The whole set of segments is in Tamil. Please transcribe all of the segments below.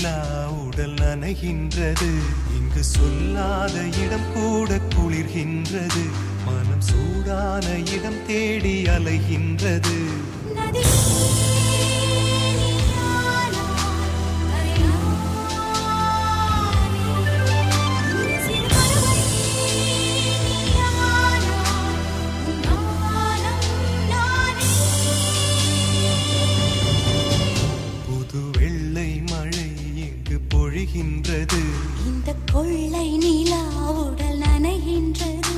நிலா உடல் நனைகின்றது. இங்கு சொல்லாத இடம் கூட குளிர்கின்றது. மனம் சூடான இடம் தேடி அலைகின்றது. பொழிகின்றது. இந்த கொள்ளை நிலா உடல் நனைகின்றது.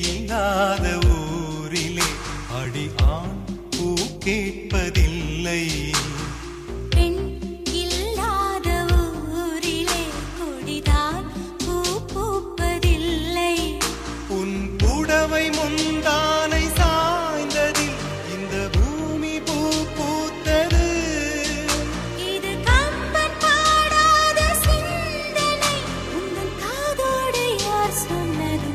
இல்லாத ஊரிலே அடி ஆண் பூ கேட்பதில்லை. பெண் இல்லாத ஊரிலே கொடிதான் பூ பூப்பதில்லை. உன் புடவை முந்தானை சாய்ந்ததில் இந்த பூமி பூ பூத்தது. இது கம்பன் பாடாத சிந்தனை, உங்கள் காதோடு யார் சொன்னது?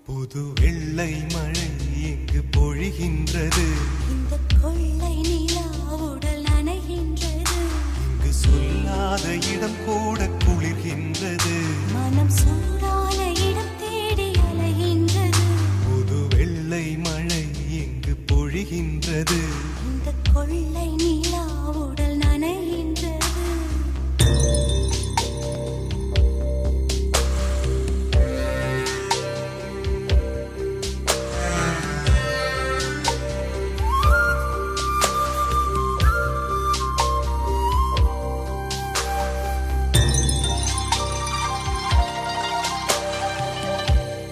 புது வெள்ளை மழை எங்கு பொழிகின்றது. இந்த கொள்ளை நிலா உடல் நனைகின்றது. இங்கு சொல்லாத இடம் கூட குளிர்கின்றது. மனம் சூடான இடம் தேடி அலைகின்றது. புது வெள்ளை மழை எங்கு பொழிகின்றது. இந்த கொள்ளை